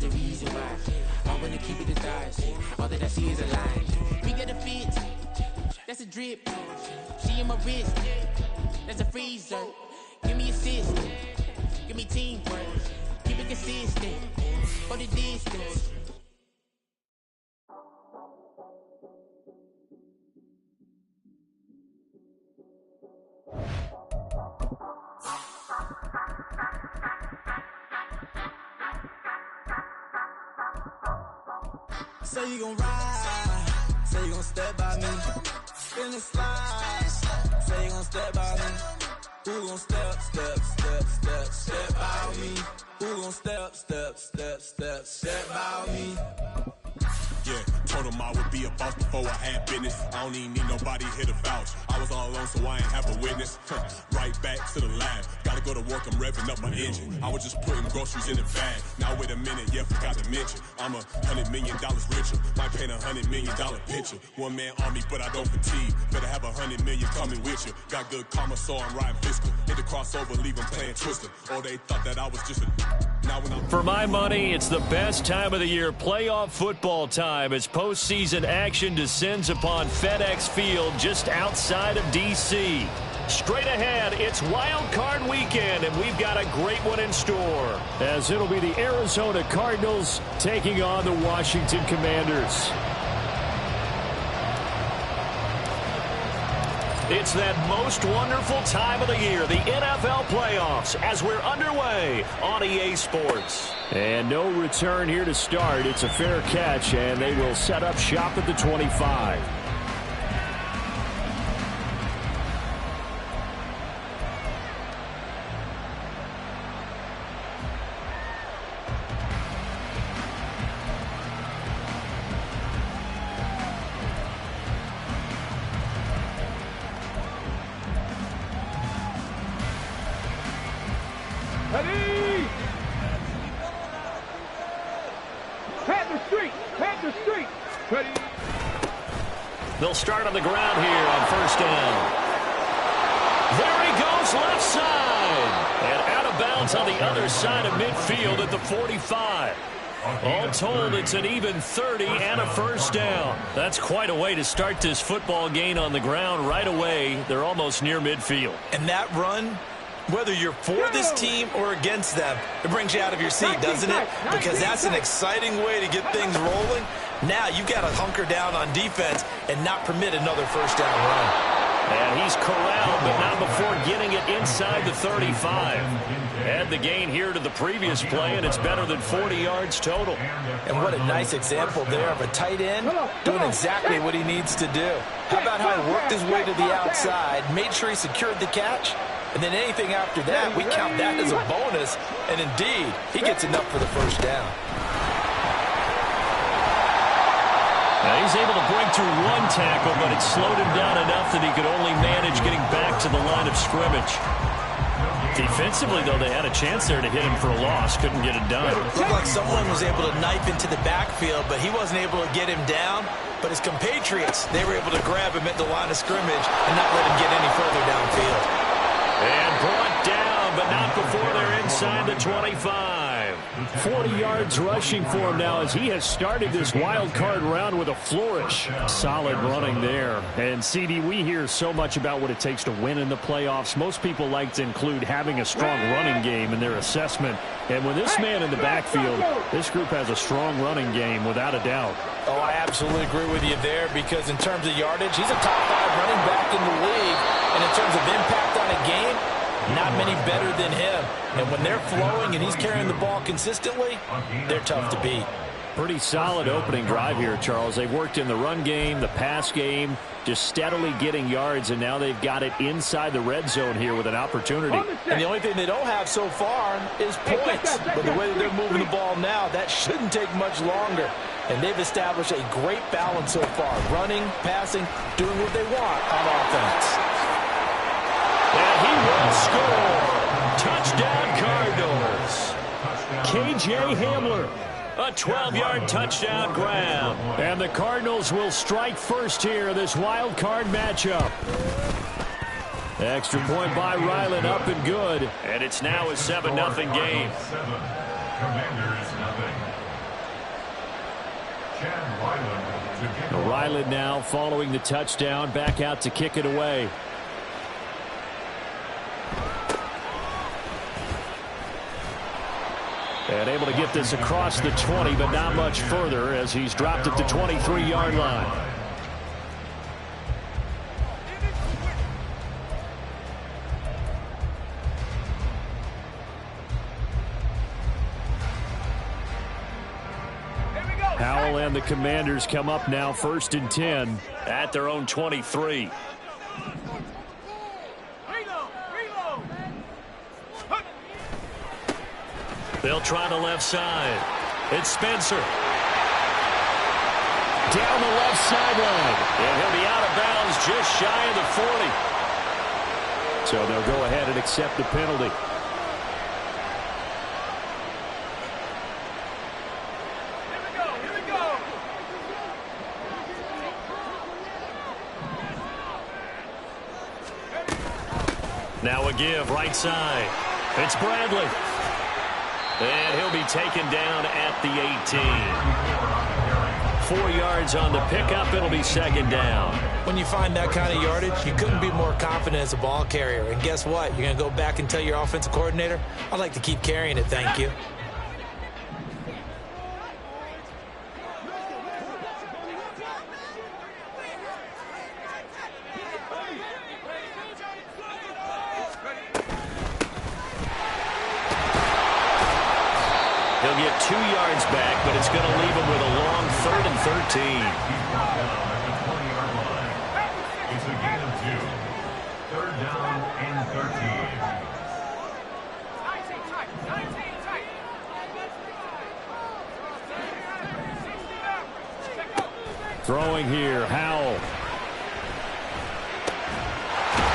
the reason why. I wanna keep it the thighs. All that I see is a line. We got a fit. That's a drip. She in my wrist. That's a freezer. Give me assist. Give me teamwork. Keep it consistent. For the distance. Say you gon' ride, say you gon' step by me, spin and slide, say you gon' step by me, who gon' step by me, who gon' step by me. Yeah, told him I would be a boss before I had business. I don't even need nobody here to vouch. I was all alone, so I ain't have a witness. Right back to the lab. Gotta go to work, I'm revving up my engine. I was just putting groceries in the bag. Now wait a minute, yeah, forgot to mention. I'm $100 million richer. Might paint $100 million picture. One man army, but I don't fatigue. Better have 100 million coming with you. Got good karma, so I'm riding fiscal. Hit the crossover, leave them playing Twister. Or they thought that I was just a... Now when I'm... For my money, it's the best time of the year, playoff football time, as postseason action descends upon FedEx Field just outside of D.C. Straight ahead, it's Wild Card Weekend, and we've got a great one in store, as it'll be the Arizona Cardinals taking on the Washington Commanders. It's that most wonderful time of the year, the NFL playoffs, as we're underway on EA Sports. And no return here to start. It's a fair catch, and they will set up shop at the 25. They'll start on the ground here on first down. There he goes, left side. And out of bounds on the other side of midfield at the 45. All told, it's an even 30 and a first down. That's quite a way to start this football game on the ground right away. They're almost near midfield. And that run, whether you're for this team or against them, it brings you out of your seat, doesn't it? Because that's an exciting way to get things rolling. Now you've got to hunker down on defense and not permit another first down run. And he's corralled, but not before getting it inside the 35. Add the gain here to the previous play, and it's better than 40 yards total. And what a nice example there of a tight end doing exactly what he needs to do. How about how he worked his way to the outside, made sure he secured the catch, and then anything after that, we count that as a bonus. And indeed, he gets enough for the first down. Now he's able to break through one tackle, but it slowed him down enough that he could only manage getting back to the line of scrimmage. Defensively, though, they had a chance there to hit him for a loss. Couldn't get it done. Looked like someone was able to knife into the backfield, but he wasn't able to get him down. But his compatriots, they were able to grab him at the line of scrimmage and not let him get any further downfield. And brought down, but not before they're inside the 25. 40 yards rushing for him now as he has started this wild card round with a flourish. Solid running there. And, CD, we hear so much about what it takes to win in the playoffs. Most people like to include having a strong running game in their assessment. And with this man in the backfield, this group has a strong running game without a doubt. Oh, I absolutely agree with you there, because in terms of yardage, he's a top 5 running back in the league. And in terms of impact on a game, not many better than him. And when they're flowing and he's carrying the ball consistently, they're tough to beat. Pretty solid opening drive here, Charles. They've worked in the run game, the pass game, just steadily getting yards, and now they've got it inside the red zone here with an opportunity. And the only thing they don't have so far is points. But the way that they're moving the ball now, that shouldn't take much longer. And they've established a great balance so far. Running, passing, doing what they want on offense. And he will score. Touchdown, Cardinals. K.J. Hamler. A 12-yard touchdown grab. And the Cardinals will strike first here, this wild card matchup. Extra point by Ryland, up and good. And it's now a 7-0 game. Ryland now following the touchdown, back out to kick it away. And able to get this across the 20, but not much further as he's dropped at the 23-yard line. Howell and the Commanders come up now 1st and 10 at their own 23. They'll try the left side. It's Spencer. Down the left sideline. And he'll be out of bounds just shy of the 40. So they'll go ahead and accept the penalty. Now a give, right side. It's Bradley. And he'll be taken down at the 18. 4 yards on the pickup. It'll be 2nd down. When you find that kind of yardage, you couldn't be more confident as a ball carrier. And guess what? You're going to go back and tell your offensive coordinator, I'd like to keep carrying it, thank you. He'll get 2 yards back, but it's going to leave him with a long 3rd and 13. It's a gain of 2. 3rd down and 13. Throwing here, Howell.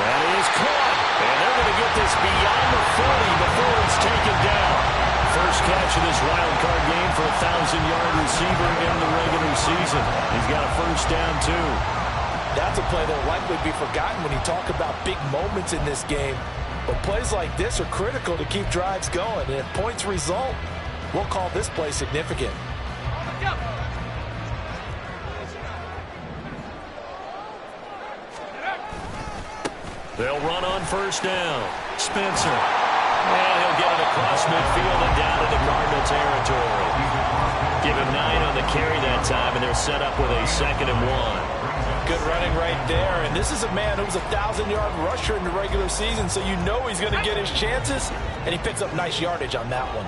That is caught. And they're going to get this beyond the 40 before it's taken down. First catch of this wild card game for a 1,000-yard receiver in the regular season. He's got a 1st down, too. That's a play that will likely be forgotten when you talk about big moments in this game. But plays like this are critical to keep drives going. And if points result, we'll call this play significant. They'll run on 1st down. Spencer. And he'll get it across midfield and down into Cardinal territory. Give him 9 on the carry that time, and they're set up with a 2nd and 1. Good running right there. And this is a man who's a 1,000-yard rusher in the regular season, so you know he's going to get his chances, and he picks up nice yardage on that one.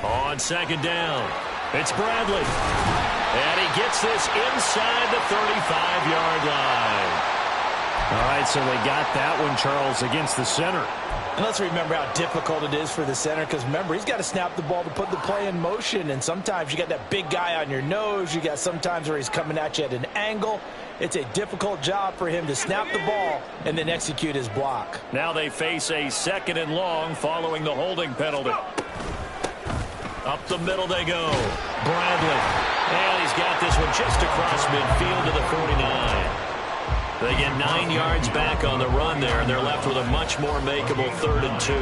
On 2nd down, it's Bradley. And he gets this inside the 35-yard line. All right, so they got that one, Charles, against the center. And let's remember how difficult it is for the center, because remember, he's got to snap the ball to put the play in motion, and sometimes you got that big guy on your nose. You got sometimes where he's coming at you at an angle. It's a difficult job for him to snap the ball and then execute his block. Now they face a 2nd and long following the holding penalty. Up the middle they go. Bradley. And he's got this one just across midfield to the 49. They get 9 yards back on the run there, and they're left with a much more makeable 3rd and 2.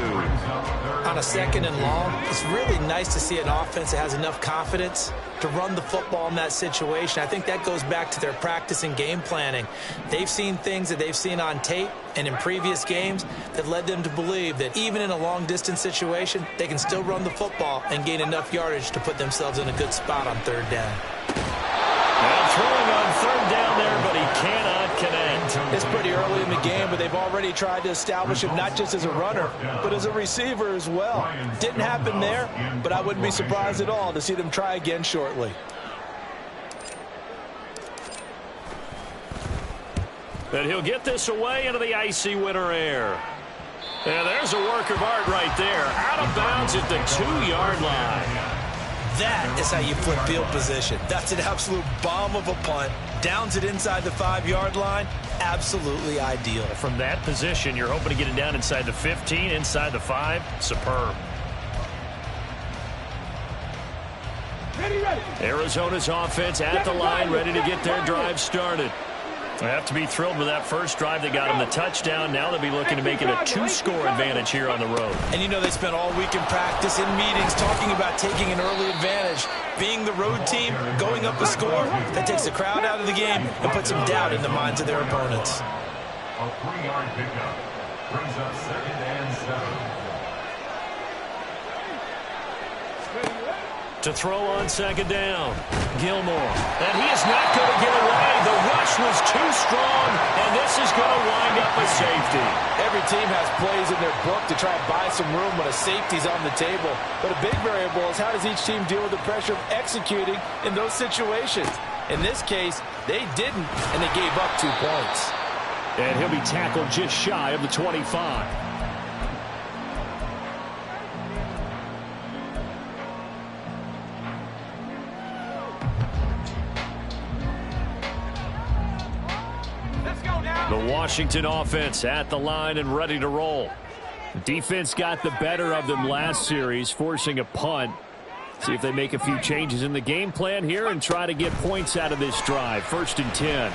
On a 2nd and long, it's really nice to see an offense that has enough confidence to run the football in that situation. I think that goes back to their practice and game planning. They've seen things that they've seen on tape and in previous games that led them to believe that even in a long-distance situation, they can still run the football and gain enough yardage to put themselves in a good spot on 3rd down. Well, throwing on 3rd down there, but he cannot connect. It's pretty early in the game, but they've already tried to establish him not just as a runner, but as a receiver as well. Didn't happen there, but I wouldn't be surprised at all to see them try again shortly. And he'll get this away into the icy winter air. And there's a work of art right there. Out of bounds at the 2-yard line. That is how you flip field position. That's an absolute bomb of a punt. Downs it inside the 5-yard line. Absolutely ideal. From that position, you're hoping to get it down inside the 15, inside the 5. Superb. Arizona's offense at the line, ready to get their drive started. They have to be thrilled with that first drive. They got him the touchdown. Now they'll be looking to make it a 2-score advantage here on the road. And you know they spent all week in practice, in meetings, talking about taking an early advantage. Being the road team, going up a score, that takes the crowd out of the game and puts some doubt in the minds of their opponents. A 3-yard pickup brings up 2nd and 7. To throw on 2nd down, Gilmore. And he is not going to get away. The rush was too strong, and this is going to wind up a safety. Every team has plays in their book to try and buy some room when a safety's on the table. But a big variable is how does each team deal with the pressure of executing in those situations. In this case, they didn't, and they gave up 2 points. And he'll be tackled just shy of the 25. The Washington offense at the line and ready to roll. Defense got the better of them last series, forcing a punt. See if they make a few changes in the game plan here and try to get points out of this drive. 1st and 10.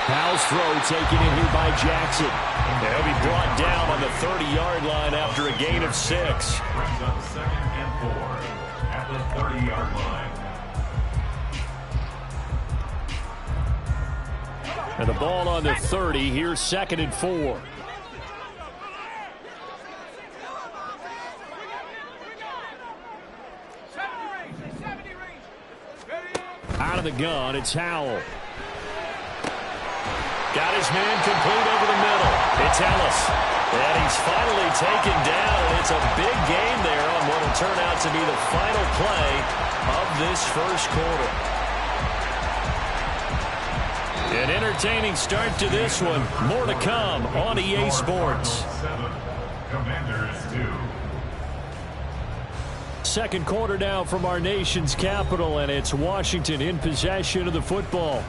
Powell's throw taken in here by Jackson. They'll be brought down on the 30-yard line after a gain of 6. Brings up 2nd and 4 at the 30-yard line. And the ball on the 30. Here's 2nd and 4. Out of the gun, it's Howell. Got his man complete over the middle. It's Ellis. And he's finally taken down. It's a big game there on what will turn out to be the final play of this first quarter. An entertaining start to this one. More to come on EA Sports. Commanders 2. Second quarter now from our nation's capital, and it's Washington in possession of the football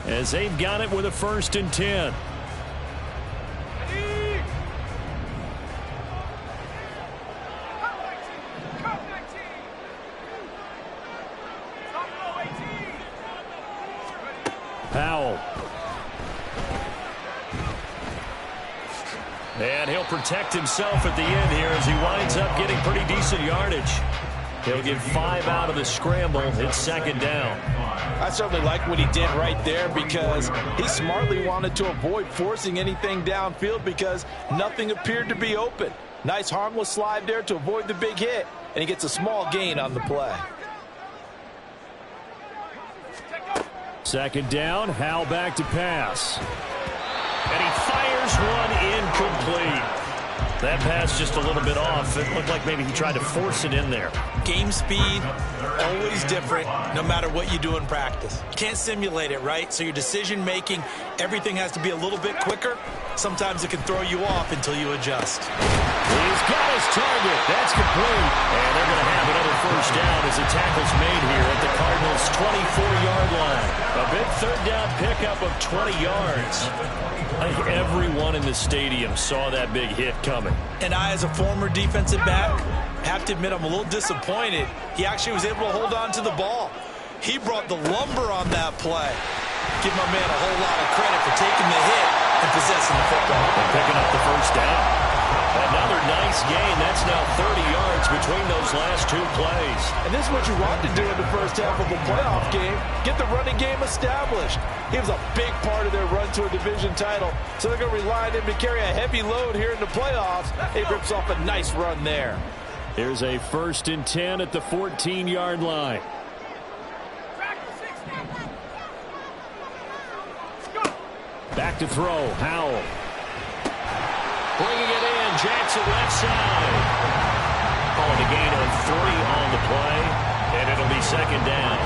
as they've got it with a 1st and 10. Powell. And he'll protect himself at the end here as he winds up getting pretty decent yardage. He'll get 5 out of the scramble. It's 2nd down. I certainly like what he did right there because he smartly wanted to avoid forcing anything downfield because nothing appeared to be open. Nice harmless slide there to avoid the big hit, and he gets a small gain on the play. 2nd down, Howell back to pass. And he fires one incomplete. That pass just a little bit off. It looked like maybe he tried to force it in there. Game speed, always different, no matter what you do in practice. You can't simulate it, right? So your decision-making, everything has to be a little bit quicker. Sometimes it can throw you off until you adjust. He's got his target. That's complete. And they're going to have another 1st down as the tackle's made here at the Cardinals' 24-yard line. A big 3rd down pickup of 20 yards. I think everyone in the stadium saw that big hit coming. And I, as a former defensive back, have to admit I'm a little disappointed. He actually was able to hold on to the ball. He brought the lumber on that play. Give my man a whole lot of credit for taking the hit and possessing the football. And picking up the 1st down. Another nice gain. That's now 30 yards between those last 2 plays. And this is what you want to do in the first half of a playoff game. Get the running game established. He was a big part of their run to a division title. So they're going to rely on him to carry a heavy load here in the playoffs. He rips off a nice run there. Here's a 1st and 10 at the 14-yard line. Back to throw, Howell. Bringing it in, Jackson left side. Calling a gain of 3 on the play, and it'll be 2nd down.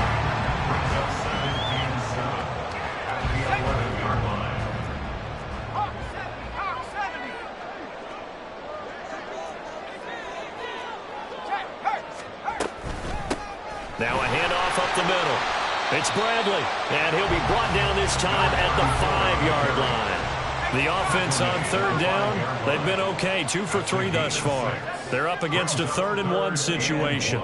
Brings up 17-7 at the 11-yard line. Now a handoff up the middle. It's Bradley, and he'll be brought down this time at the 5-yard line. The offense on 3rd down, they've been okay, 2 for 3 thus far. They're up against a 3rd and 1 situation.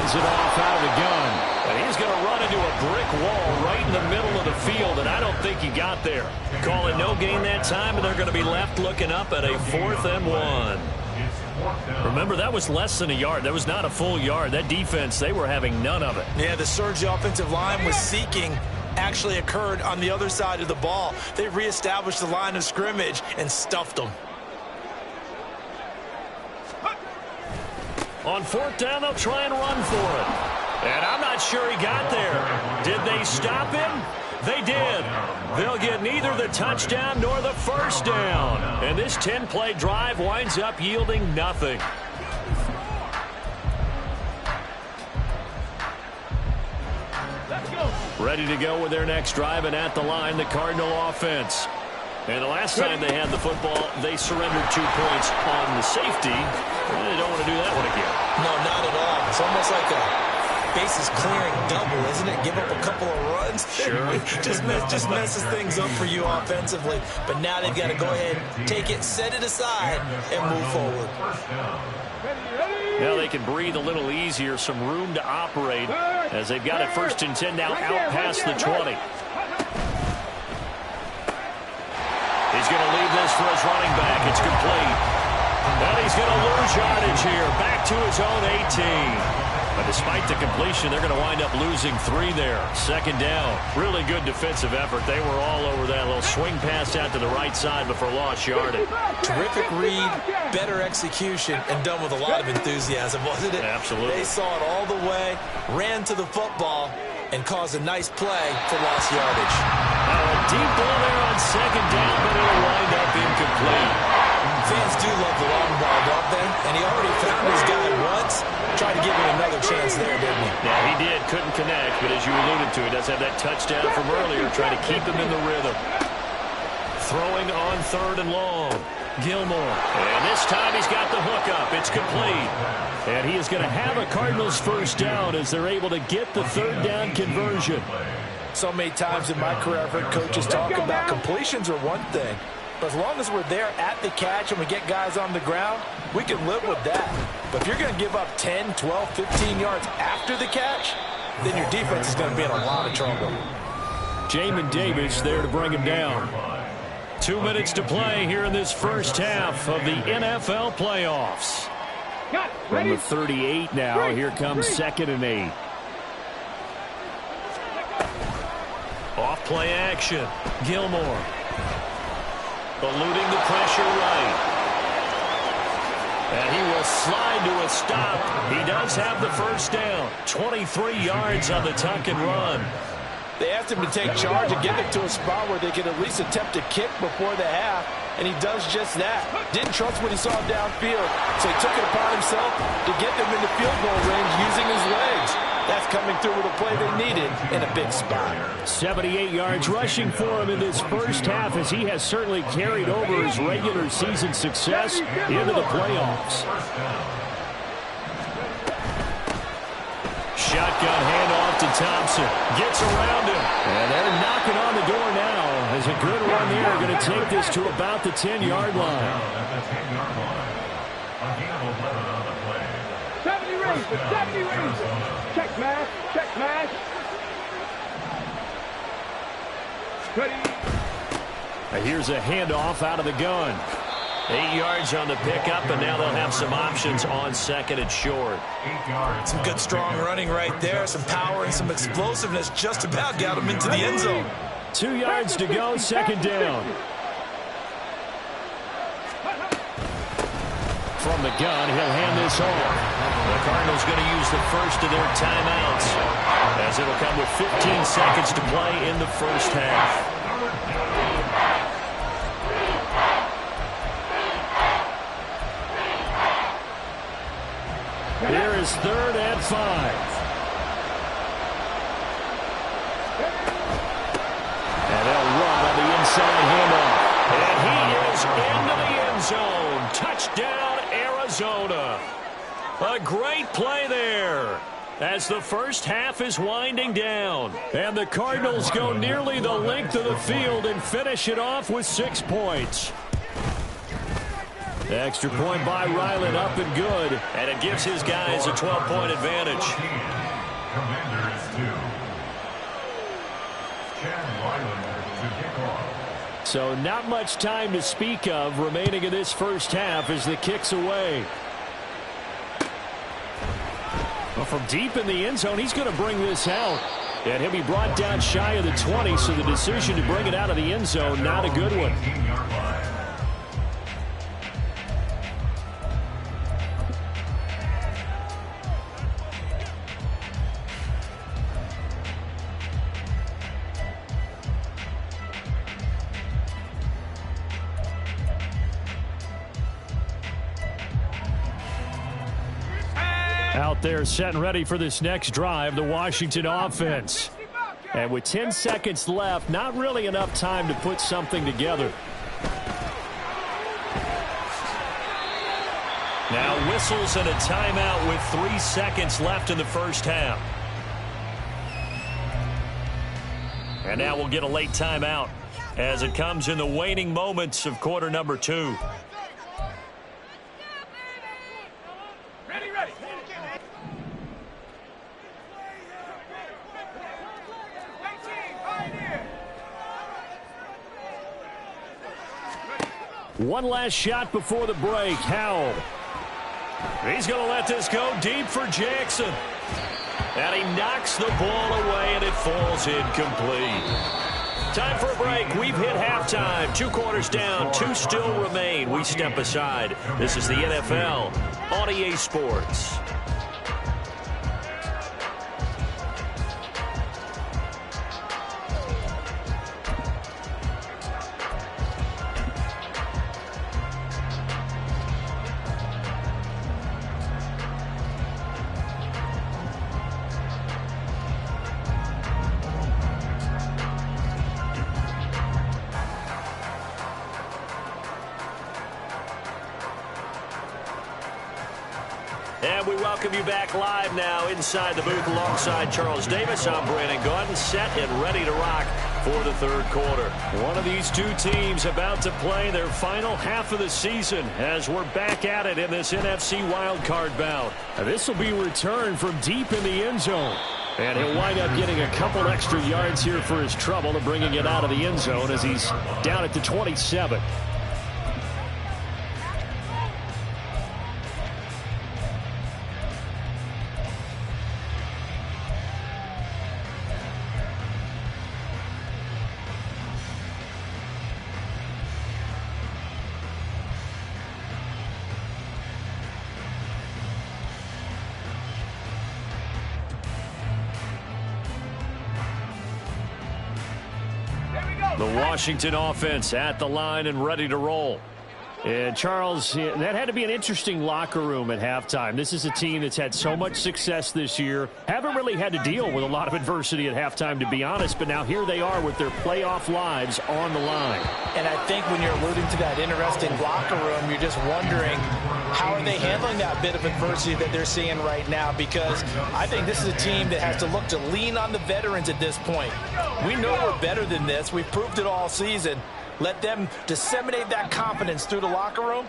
hands it off out of the gun. And he's going to run into a brick wall right in the middle of the field, and I don't think he got there. Call it no gain that time, and they're going to be left looking up at a 4th and 1. Remember, that was less than a yard. That was not a full yard. That defense, they were having none of it. Yeah, the surge the offensive line was seeking actually occurred on the other side of the ball. They reestablished the line of scrimmage and stuffed them. On 4th down, they'll try and run for it. And I'm not sure he got there. Did they stop him? They did. They'll get neither the touchdown nor the first down. And this 10-play drive winds up yielding nothing. Ready to go with their next drive, and at the line, the Cardinal offense. And the last time they had the football, they surrendered 2 points on the safety. They don't want to do that one again. No, not at all. It's almost like a bases clearing double, isn't it? Give up a couple of runs. Sure. just messes things up for you offensively. But now they've got to go ahead, take it, set it aside, and move forward. Now they can breathe a little easier, some room to operate as they've got it 1st and 10 now out past the 20. He's going to leave this for his running back. It's complete. And he's going to lose yardage here. Back to his own 18. But despite the completion, they're going to wind up losing 3 there. 2nd down. Really good defensive effort. They were all over that little swing pass out to the right side before lost yardage. Terrific read, better execution, and done with a lot of enthusiasm, wasn't it? Absolutely. They saw it all the way, ran to the football, and caused a nice play for lost yardage. Now a deep ball there on 2nd down, but it'll wind up incomplete. Fans do love the long ball, don't they? And he already found his guy once. Tried to give him another chance there, didn't he? Yeah, he did. Couldn't connect, but as you alluded to, he does have that touchdown from earlier, trying to keep him in the rhythm. Throwing on 3rd and long. Gilmore. And this time he's got the hook up. It's complete. And he is going to have a Cardinals 1st down as they're able to get the 3rd down conversion. So many times in my career, I've heard coaches talk about completions are one thing. But as long as we're there at the catch and we get guys on the ground, we can live with that. But if you're going to give up 10, 12, 15 yards after the catch, then your defense is going to be in a lot of trouble. Jamin Davis there to bring him down. 2 minutes to play here in this first half of the NFL playoffs. From the 38 now, here comes 2nd and 8. Off play action. Gilmore. Eluding the pressure right. And he will slide to a stop. He does have the 1st down. 23 yards on the tuck and run. They asked him to take charge and get them to a spot where they could at least attempt a kick before the half, and he does just that. Didn't trust what he saw downfield, so he took it upon himself to get them into field goal range using his legs. That's coming through with a play they needed in a big spot. 78 yards rushing for him in this first half, as he has certainly carried over his regular season success into the playoffs. Shotgun handoff to Thompson. Gets around him. And they're knocking on the door now. As a good run there, going to take this to about the 10-yard line. 70 raises, 70 raises. Check mash, check mash. Ready. Here's a handoff out of the gun. 8 yards on the pickup, and now they'll have some options on 2nd and short. Some good strong running right there, some power and some explosiveness just about got him into the end zone. 2 yards to go, 2nd down. From the gun, he'll hand this off. The Cardinals going to use the first of their timeouts, as it'll come with 15 seconds to play in the first half. Here is 3rd and 5. And they'll run on the inside handoff. And he is into the end zone. Touchdown, Arizona. A great play there as the first half is winding down. And the Cardinals go nearly the length of the field and finish it off with 6 points. Extra point by Ryland, up and good. And it gives his guys a 12-point advantage. Commanders 2. Chad Ryland to kick off. So not much time to speak of remaining in this first half as the kick's away. Well, from deep in the end zone, he's going to bring this out. And he'll be brought down shy of the 20, so the decision to bring it out of the end zone, not a good one. Out there set and ready for this next drive, the Washington offense. And with 10 seconds left, not really enough time to put something together. Now whistles and a timeout with 3 seconds left in the first half. And now we'll get a late timeout as it comes in the waning moments of quarter number 2. One last shot before the break. Howell. He's going to let this go deep for Jackson. And he knocks the ball away, and it falls incomplete. Time for a break. We've hit halftime. 2 quarters down. 2 still remain. We step aside. This is the NFL on EA Sports. And we welcome you back live now inside the booth alongside Charles Davis. I'm Brandon Gaudin, set and ready to rock for the third quarter. One of these two teams about to play their final half of the season as we're back at it in this NFC wildcard bout. This will be returned from deep in the end zone. And he'll wind up getting a couple extra yards here for his trouble and bringing it out of the end zone as he's down at the 27. The Washington offense at the line and ready to roll. And Charles, that had to be an interesting locker room at halftime. This is a team that's had so much success this year. Haven't really had to deal with a lot of adversity at halftime, to be honest. But now here they are with their playoff lives on the line. And I think when you're alluding to that interesting locker room, you're just wondering how are they handling that bit of adversity that they're seeing right now? Because I think this is a team that has to look to lean on the veterans at this point. We know we're better than this. We've proved it all season. Let them disseminate that confidence through the locker room.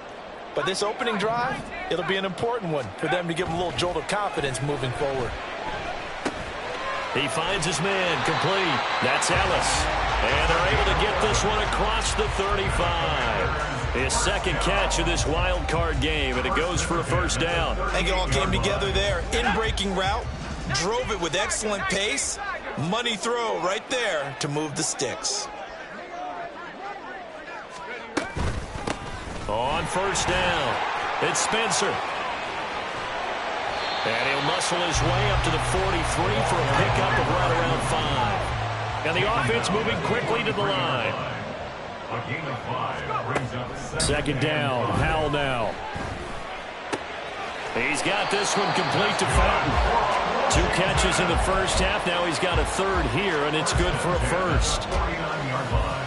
But this opening drive, it'll be an important one for them to give them a little jolt of confidence moving forward. He finds his man complete. That's Ellis. And they're able to get this one across the 35. His second catch of this wild card game, and it goes for a first down. I think it all came together there. In-breaking route, drove it with excellent pace. Money throw right there to move the sticks. On first down, it's Spencer. And he'll muscle his way up to the 43 for a pickup of right around 5. And the offense moving quickly to the line. A gain of 5 brings up Second down, Howell now. He's got this one complete to Fountain. 2 catches in the first half. Now he's got a third here, and it's good for a first. 49-yard line.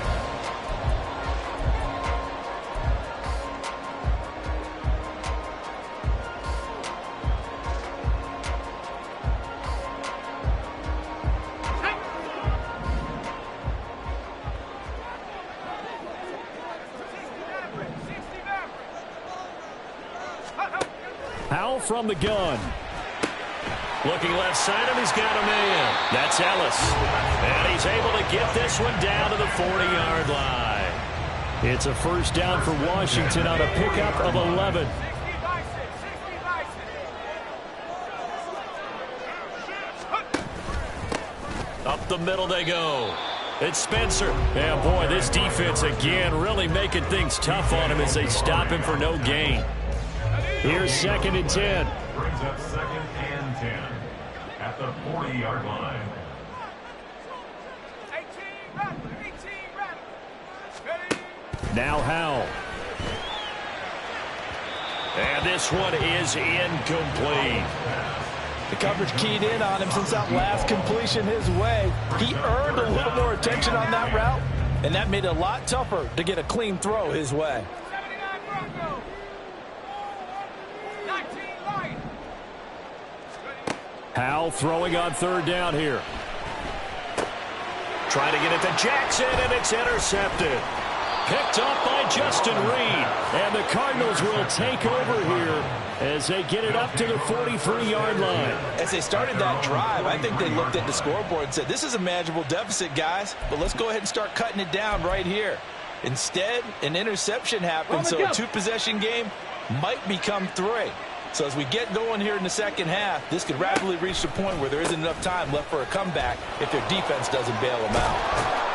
Howell from the gun. Looking left side, and he's got a man. That's Ellis. And he's able to get this one down to the 40-yard line. It's a first down for Washington on a pickup of 11. Up the middle they go. It's Spencer. Yeah, boy, this defense again really making things tough on him as they stop him for no gain. Here's 2nd and 10. Brings up 2nd and 10 at the 40-yard line. 18 ready. Now Howell. And this one is incomplete. The coverage keyed in on him since that last completion his way. He earned a little more attention on that route, and that made it a lot tougher to get a clean throw his way. 79 Broncos. 19 Lions. Howell throwing on 3rd down here. Trying to get it to Jackson, and it's intercepted. Picked up by Justin Reed. And the Cardinals will take over here as they get it up to the 43-yard line. As they started that drive, I think they looked at the scoreboard and said, this is a manageable deficit, guys, but let's go ahead and start cutting it down right here. Instead, an interception happened, so a 2-possession game might become 3. So as we get going here in the second half, this could rapidly reach the point where there isn't enough time left for a comeback if their defense doesn't bail them out.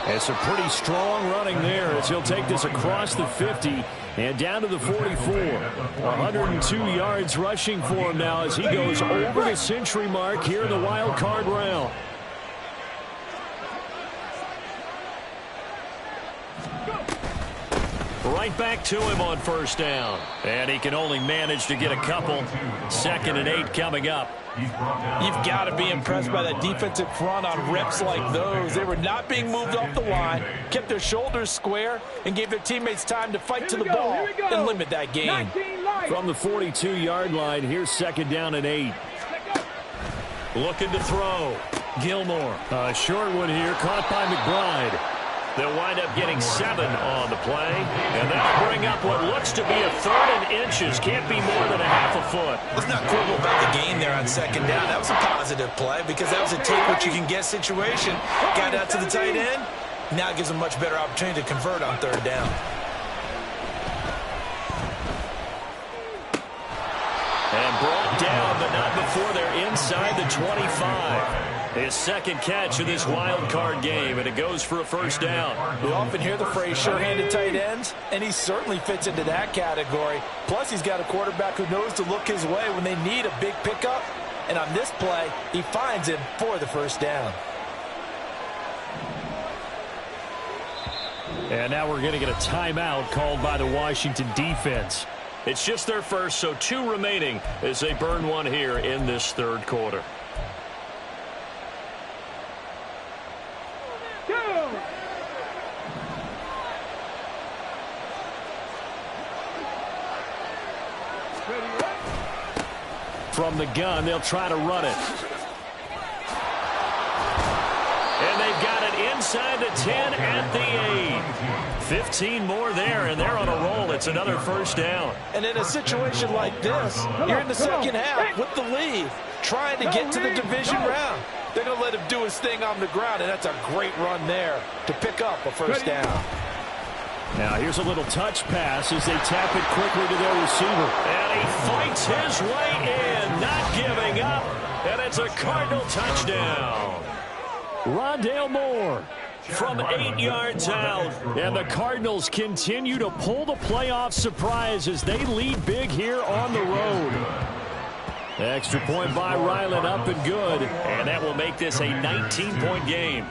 It's a pretty strong running there as he'll take this across the 50 and down to the 44. 102 yards rushing for him now as he goes over the century mark here in the wild card round. Right back to him on 1st down. And he can only manage to get a couple. 2nd and 8 coming up. You've got to be impressed by that defensive front on reps like those. They were not being moved off the line, kept their shoulders square, and gave their teammates time to fight to the ball and limit that gain. From the 42-yard line, here's 2nd down and 8. Looking to throw. Gilmore. A short one here, caught by McBride. They'll wind up getting 7 on the play, and that'll bring up what looks to be a 3rd and inches. Can't be more than a half a foot. Let's not quibble about the gain there on 2nd down. That was a positive play because that was a take-what-you-can-get situation. Got out to the tight end. Now it gives them a much better opportunity to convert on 3rd down. And brought down, but not before they're inside the 25. His 2nd catch of this wild card game, and it goes for a 1st down. We often hear the phrase sure-handed tight ends, and he certainly fits into that category. Plus, he's got a quarterback who knows to look his way when they need a big pickup. And on this play, he finds him for the 1st down. And now we're going to get a timeout called by the Washington defense. It's just their first, so 2 remaining as they burn one here in this 3rd quarter. From the gun, they'll try to run it. And they've got it inside the 10 at the 8. 15 more there, and they're on a roll. It's another 1st down. And in a situation like this, you're in the second half with the lead, trying to get to the division round. They're going to let him do his thing on the ground, and that's a great run there to pick up a 1st down. Now here's a little touch pass as they tap it quickly to their receiver. And he fights his way in, not giving up. And it's a Cardinal touchdown. Rondale Moore from 8 yards out. And the Cardinals continue to pull the playoff surprise as they lead big here on the road. Extra point by Ryland, up and good. And that will make this a 19-point game.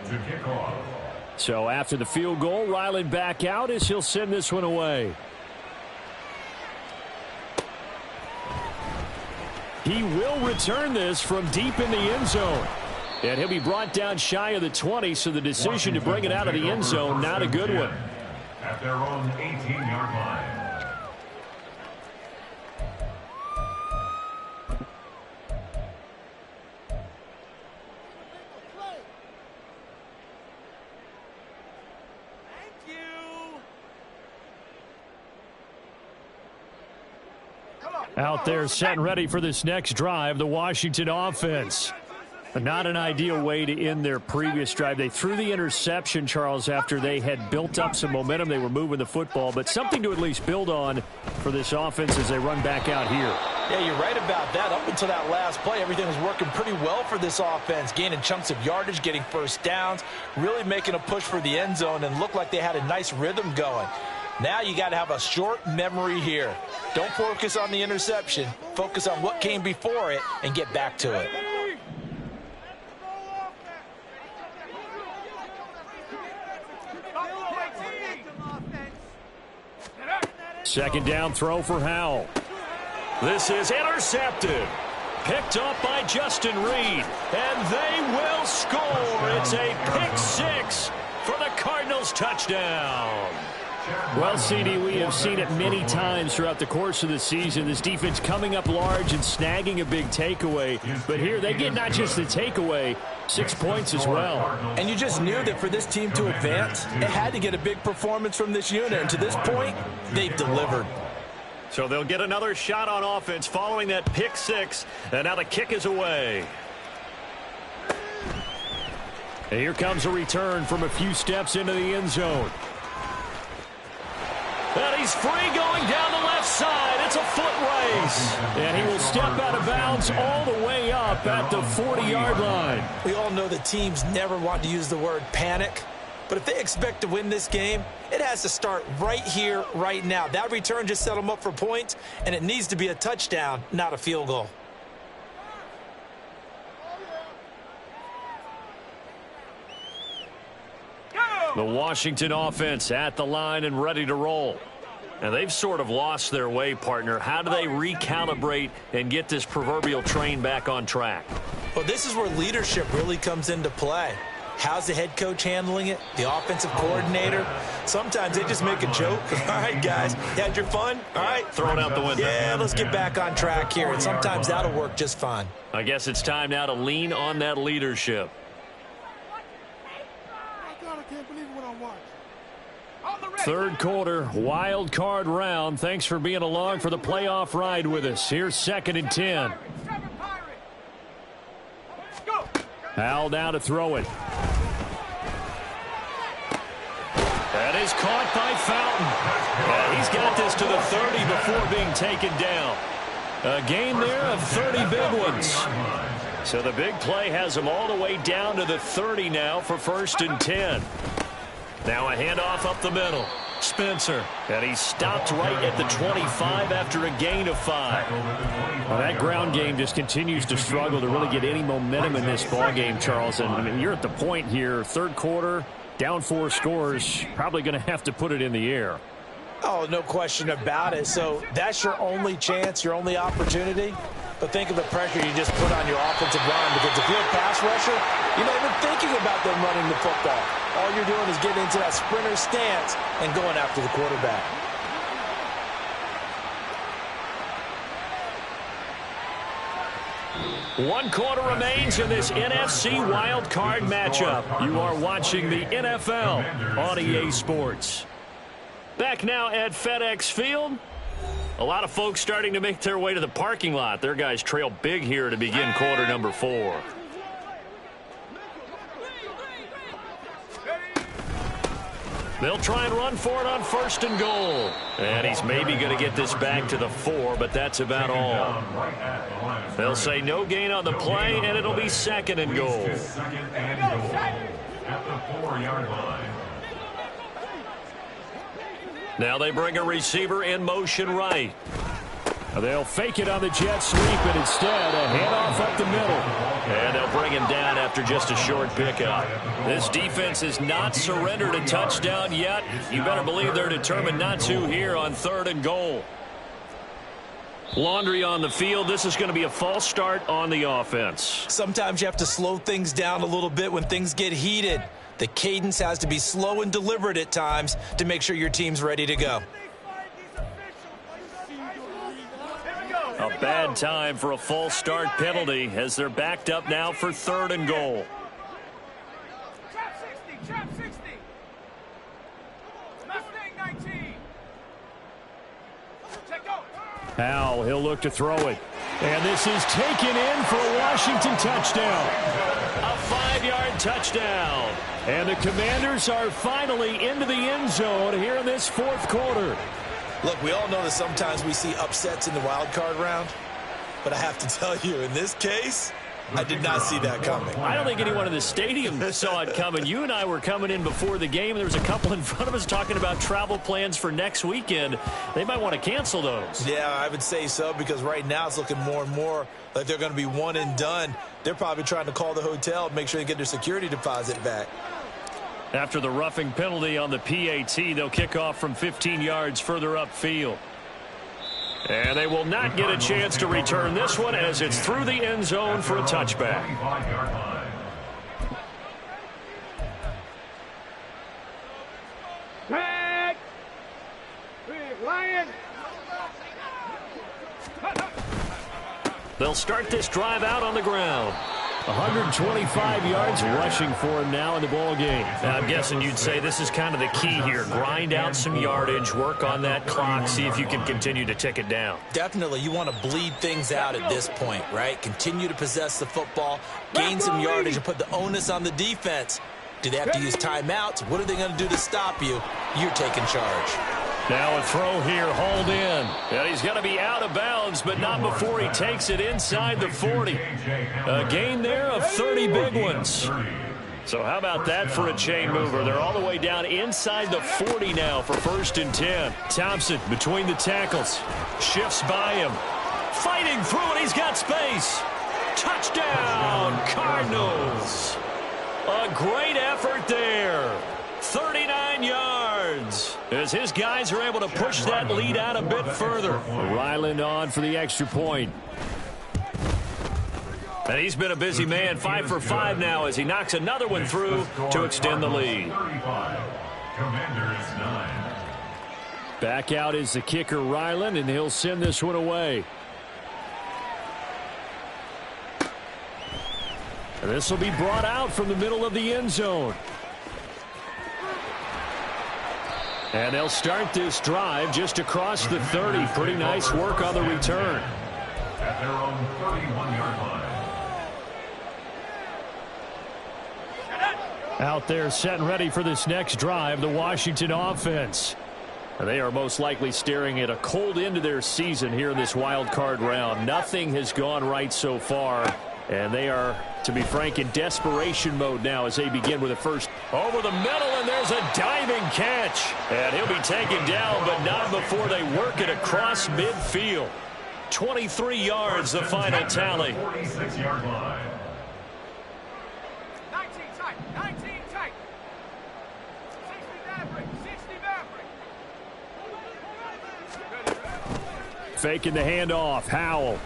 To kick off. So after the field goal, Ryland back out as he'll send this one away. He will return this from deep in the end zone. And he'll be brought down shy of the 20, so the decision to bring it out of the end zone, not a good one. At their own 18-yard line. Out there set and ready for this next drive, the Washington offense. Not an ideal way to end their previous drive. They threw the interception, Charles, after they had built up some momentum. They were moving the football, but something to at least build on for this offense as they run back out here. Yeah, you're right about that. Up until that last play, everything was working pretty well for this offense, gaining chunks of yardage, getting first downs, really making a push for the end zone, and looked like they had a nice rhythm going. Now you got to have a short memory here. Don't focus on the interception. Focus on what came before it and get back to it. Second down throw for Howell. This is intercepted. Picked up by Justin Reed. And they will score. It's a pick six for the Cardinals touchdown. Well, CD, we have seen it many times throughout the course of the season. This defense coming up large and snagging a big takeaway. But here they get not just the takeaway, 6 points as well. And you just knew that for this team to advance, it had to get a big performance from this unit. And to this point, they've delivered. So they'll get another shot on offense following that pick six. And now the kick is away. And here comes a return from a few steps into the end zone. And he's free going down the left side. It's a foot race. And he will step out of bounds all the way up at the 40-yard line. We all know that teams never want to use the word panic. But if they expect to win this game, it has to start right here, right now. That return just set them up for points, and it needs to be a touchdown, not a field goal. The Washington offense at the line and ready to roll. And they've sort of lost their way, partner. How do they recalibrate and get this proverbial train back on track? Well, this is where leadership really comes into play. How's the head coach handling it? The offensive coordinator? Sometimes they just make a joke. All right, guys, you had your fun? All right. Throw it out the window. Yeah, let's get back on track here. And sometimes that'll work just fine. I guess it's time now to lean on that leadership. Third quarter, wild card round. Thanks for being along for the playoff ride with us. Here's 2nd and 10. Howell down to throw it. That is caught by Fountain. And he's got this to the 30 before being taken down. A gain there of 30 big ones. So the big play has him all the way down to the 30 now for 1st and 10. Now a handoff up the middle. Spencer. And he stopped right at the 25 after a gain of 5. Well, that ground game just continues to struggle to really get any momentum in this ball game, Charles. And I mean, you're at the point here, third quarter, down 4 scores, probably going to have to put it in the air. Oh, no question about it. So that's your only chance, your only opportunity. But think of the pressure you just put on your offensive line, because if you're a pass rusher, you're not even thinking about them running the football. All you're doing is getting into that sprinter stance and going after the quarterback. One quarter remains in this NFC Wild Card matchup. You are watching the NFL on EA Sports. Back now at FedEx Field. A lot of folks starting to make their way to the parking lot. Their guys trail big here to begin quarter number 4. They'll try and run for it on 1st and goal. And he's maybe going to get this back to the 4, but that's about all. They'll say no gain on the play, and it'll be 2nd and goal. At the 4-yard line. Now they bring a receiver in motion right. They'll fake it on the jet sweep, and instead a handoff up the middle. And they'll bring him down after just a short pickup. This defense has not surrendered a touchdown yet. You better believe they're determined not to here on 3rd and goal. Laundry on the field. This is going to be a false start on the offense. Sometimes you have to slow things down a little bit when things get heated. The cadence has to be slow and deliberate at times to make sure your team's ready to go. A bad time for a false start penalty as they're backed up now for 3rd and goal. Trap 60. Mustang 19. Check out. Howell, he'll look to throw it. And this is taken in for a Washington touchdown. A 5-yard touchdown. And the Commanders are finally into the end zone here in this fourth quarter. Look, we all know that sometimes we see upsets in the wild card round. But I have to tell you, in this case, I did not see that coming. I don't think anyone in the stadium saw it coming. You and I were coming in before the game. There was a couple in front of us talking about travel plans for next weekend. They might want to cancel those. Yeah, I would say so, because right now it's looking more and more like they're going to be one and done. They're probably trying to call the hotel and make sure they get their security deposit back. After the roughing penalty on the PAT, they'll kick off from 15 yards further upfield. And they will not get a chance to return this one as it's through the end zone for a touchback. Tag! Big Lion! They'll start this drive out on the ground. 125 yards rushing for him now in the ball game. Now, I'm guessing you'd say this is kind of the key here. Grind out some yardage, work on that clock, see if you can continue to tick it down. Definitely, you want to bleed things out at this point, right? Continue to possess the football, gain some yardage, and put the onus on the defense. Do they have to use timeouts? What are they going to do to stop you? You're taking charge. Now a throw here, hauled in. And he's going to be out of bounds, but not before he takes it inside the 40. A gain there of 30 big ones. So how about that for a chain mover? They're all the way down inside the 40 now for 1st and 10. Thompson between the tackles. Shifts by him. Fighting through it. He's got space. Touchdown, Cardinals. A great effort there. 39 yards as his guys are able to push that lead out a bit further. Ryland on for the extra point. And he's been a busy man, 5 for 5 now as he knocks another one through to extend the lead. Back out is the kicker, Ryland, and he'll send this one away. And this will be brought out from the middle of the end zone. And they'll start this drive just across the 30. Pretty nice work on the return. At their own 31-yard line. Out there set and ready for this next drive, the Washington offense. They are most likely staring at a cold end to their season here in this wild card round. Nothing has gone right so far. And they are, to be frank, in desperation mode now as they begin with a first over the middle, and there's a diving catch. And he'll be taken down, but not before they work it across midfield. 23 yards, the final tally. 46-yard line. 19 tight, 19 tight. 60 Maverick, 60 Maverick. Faking the handoff, Howell.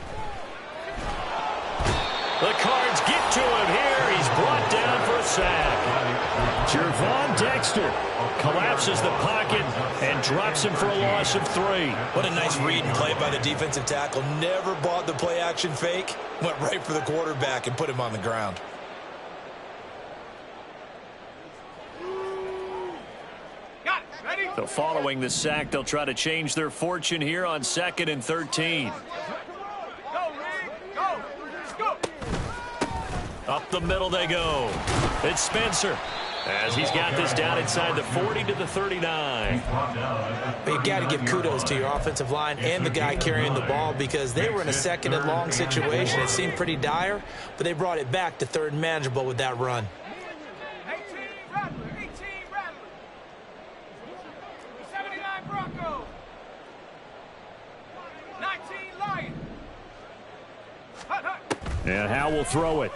The Cards get to him here. He's brought down for a sack. Jervon Dexter collapses the pocket and drops him for a loss of 3. What a nice read and play by the defensive tackle. Never bought the play action fake. Went right for the quarterback and put him on the ground. Got it, ready? So following the sack, they'll try to change their fortune here on 2nd and 13. Go, Reed, go, go. Up the middle they go. It's Spencer as he's got this down inside the 40 to the 39. You got to give kudos to your offensive line and the guy carrying the ball, because they were in a 2nd and long situation. It seemed pretty dire, but they brought it back to 3rd and manageable with that run. 18 Rattler, 18 Rattler. 79 Bronco. 19 Lion. Hut, hut. And Howell will throw it.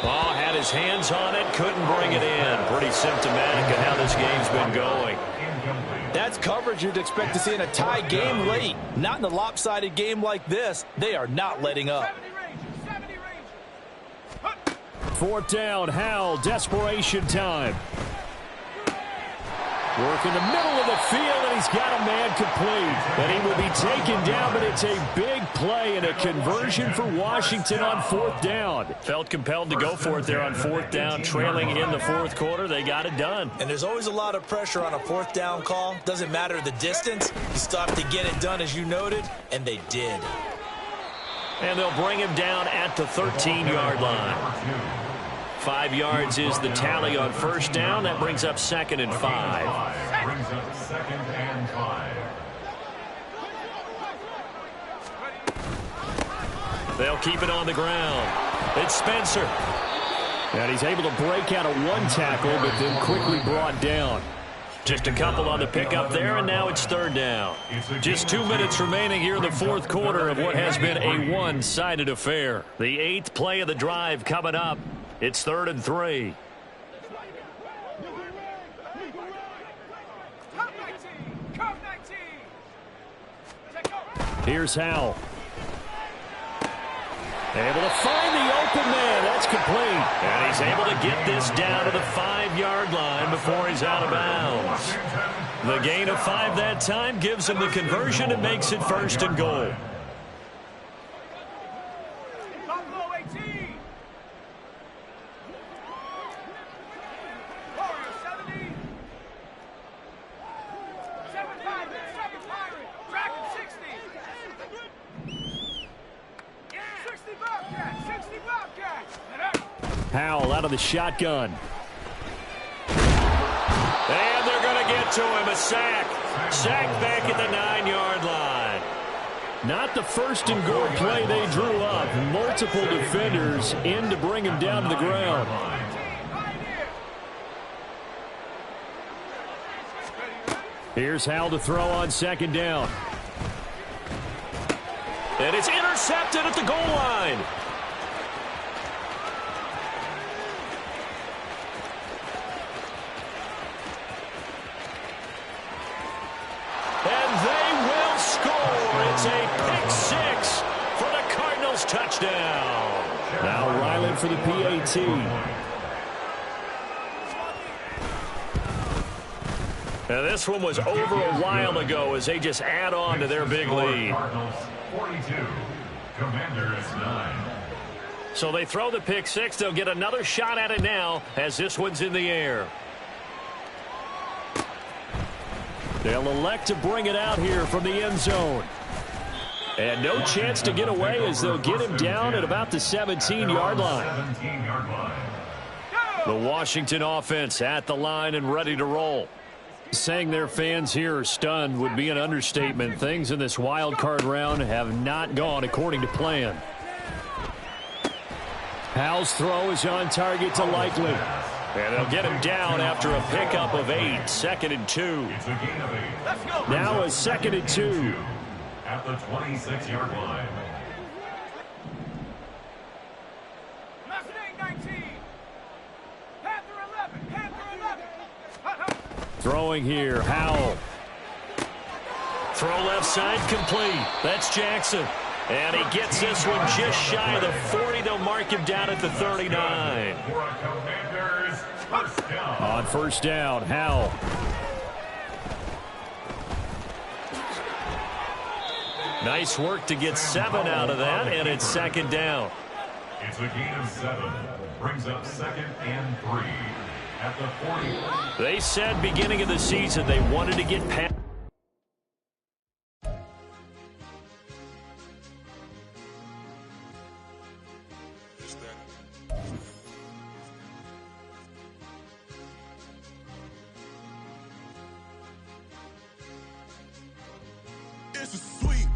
Oh, had his hands on it, couldn't bring it in. Pretty symptomatic of how this game's been going. That's coverage you'd expect to see in a tie game late. Not in a lopsided game like this. They are not letting up. 70 Ranger. 4th down, Howell, desperation time. Work in the middle of the field, and he's got a man complete. And he will be taken down, but it's a big play and a conversion for Washington on 4th down. Felt compelled to go for it there on 4th down, trailing in the 4th quarter. They got it done. And there's always a lot of pressure on a 4th down call. Doesn't matter the distance. You still have to get it done, as you noted, and they did. And they'll bring him down at the 13-yard line. 5 yards is the tally on 1st down. That brings up 2nd and 5. Brings up 2nd and 5. They'll keep it on the ground. It's Spencer. And he's able to break out of one tackle, but then quickly brought down. Just a couple on the pickup there, and now it's 3rd down. Just 2 minutes remaining here in the 4th quarter of what has been a one-sided affair. The 8th play of the drive coming up. It's 3rd and 3. Here's Howell. Able to find the open man. That's complete. And he's able to get this down to the 5-yard line before he's out of bounds. The gain of 5 that time gives him the conversion and makes it 1st and goal. Howell out of the shotgun. And they're going to get to him. A sack. Sack back at the 9-yard line. Not the 1st and goal play they drew up. Multiple defenders in to bring him down to the ground. Here's Howell to throw on 2nd down. And it's intercepted at the goal line. It's a pick 6 for the Cardinals touchdown. Now Ryland for the PAT. Now this one was over a while ago as they just add on to their big lead. Cardinals 42, Commanders 9. So they throw the pick 6. They'll get another shot at it now as this one's in the air. They'll elect to bring it out here from the end zone. And no chance to get away as they'll get him down at about the 17-yard line. The Washington offense at the line and ready to roll. Saying their fans here are stunned would be an understatement. Things in this wild card round have not gone according to plan. Howell's throw is on target to Likely. And they'll get him down after a pickup of 8. 2nd and 2. Now a 2nd and 2. At the 26-yard line. Throwing here, Howell. Throw left side complete. That's Jackson. And he gets this one just shy of the 40. They'll mark him down at the 39. On 1st down, Howell. Nice work to get 7 out of that, and it's 2nd down. It's a gain of 7. Brings up 2nd and 3 at the 40. They said beginning of the season they wanted to get past. It's a sweet,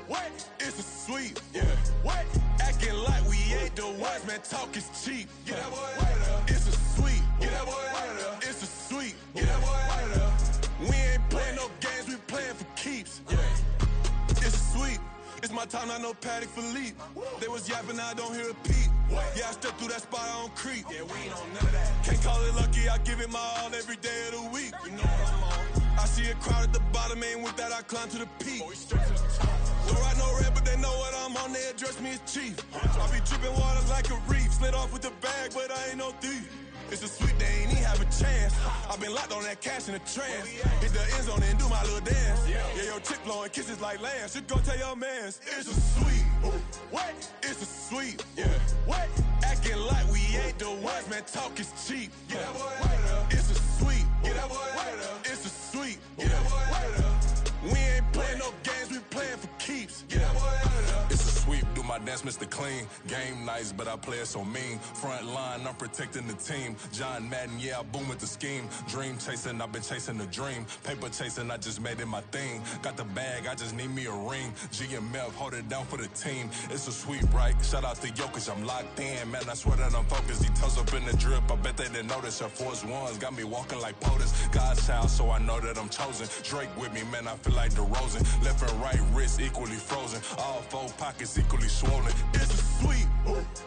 what? It's a sweet, yeah. What? Acting like we ain't the ones, man. Talk is cheap. Get that boy out of there. It's a sweet. Get that boy out of there. It's a sweet. Get that boy out of there. We ain't playing no games, we playing for keeps. Yeah. It's sweet. It's my time, not no Paddock Philippe. They was yapping, I don't hear a peep. Yeah, I stepped through that spot, I don't creep. Yeah, we ain't on none of that. Can't call it lucky, I give it my all every day of the week. You know what I'm on. I see a crowd at the bottom, ain't with that, I climb to the peak. Don't ride no red, but they know what I'm on, they address me as chief. I be dripping water like a reef, slid off with the bag, but I ain't no thief. It's a sweep, they ain't even have a chance. I've been locked on that cash in a trance. Hit the end zone and do my little dance. Yeah, your chick blowing kisses like lambs. You go tell your mans. It's a sweep. What? It's a sweep. Yeah. What? Acting like we ain't the ones, man. Talk is cheap. Get that boy out of there. It's a sweep. Get that boy out of there. It's a sweep. Get that boy out of there. We ain't playing no games, we playing for keeps. Get that boy out of there. It's a sweep, do my dance, Mr. Clean. Game nice, but I play it so mean. Front line, I'm protecting the team. John Madden, yeah, I boom with the scheme. Dream chasing, I've been chasing the dream. Paper chasing, I just made it my thing. Got the bag, I just need me a ring. GMF, hold it down for the team. It's a sweep, right? Shout out to Jokic, I'm locked in. Man, I swear that I'm focused. He toes up in the drip, I bet they didn't notice. Air Force Ones got me walking like POTUS. God's child, so I know that I'm chosen. Drake with me, man, I feel like DeRozan. Left and right wrist equally frozen. All four pockets equally swollen. It's a sweep.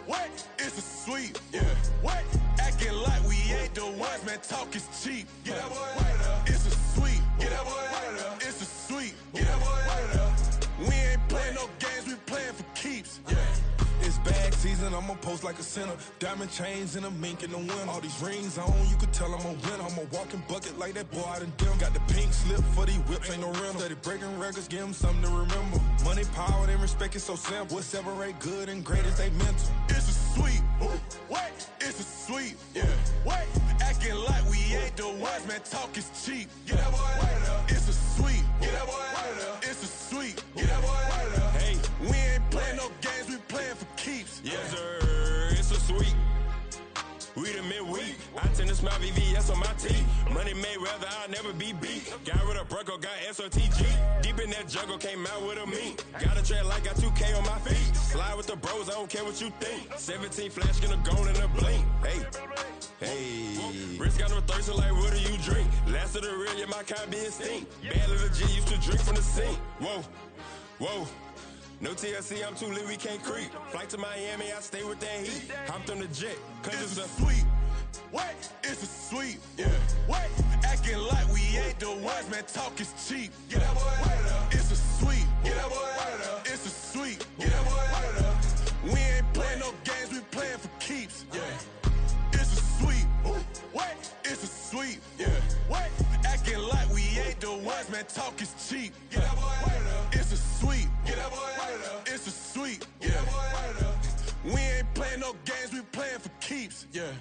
What? It's a sweep. Yeah. What? Acting like we ain't the ones, man. Talk is cheap. Get that boy out of there. It's a sweep. Get that boy out of there. It's a sweep. Get that boy out of there. We ain't playing no games, we playing for keeps. Yeah. It's bag season, I'ma post like a sinner. Diamond chains and a mink in the wind. All these rings on, you could tell I'm a winner. I'm a walking bucket like that boy out in dim. Got the pink slip for these whips, ain't no rental. Steady breaking records, give them something to remember. Money, power, and respect is so simple. What separate good and great is they mental. It's a sweep. What? It's a sweep. Yeah. What? Acting like we ain't the ones, man. Talk is cheap. Get that boy out of there. It's a sweep. Get that boy out of there. It's a sweep. Get that boy out of there. Hey, we ain't playing no games, we playing for keeps. Yes, sir. It's a sweep. We the midweek. I tend to smile VVS on my teeth. Money made rather I'll never be beat. Got rid of Bronco, got SOTG. Deep in that jungle, came out with a meat. Got a tread like got 2K on my feet. Slide with the bros, I don't care what you think. 17 flash, gonna go in a blink. Hey. Hey, wrist got no thirst, so like what do you drink? Last of the real, yeah, my kind be extinct. Bad little G used to drink from the sink. Whoa, whoa. No TLC, I'm too lit, we can't creep. Flight to Miami, I stay with that heat. Hopped on the jet, cause it's a sweep. What? It's a sweep. Yeah. What? Acting like we ain't the ones, man. Talk is cheap. Get that boy out of there. It's a sweep. Get that boy out of there. It's a sweep. Get that boy out of there. We ain't playing no games, we playing for keeps. Yeah. It's a sweep. What? It's a sweep. Yeah. What? Acting like we ain't the ones, man. Talk is cheap. Get that boy out of there. It's a sweep. Get that boy out of there. It's a sweep. Get that boy out of there. We ain't playing no games, we playing for keeps. Yeah.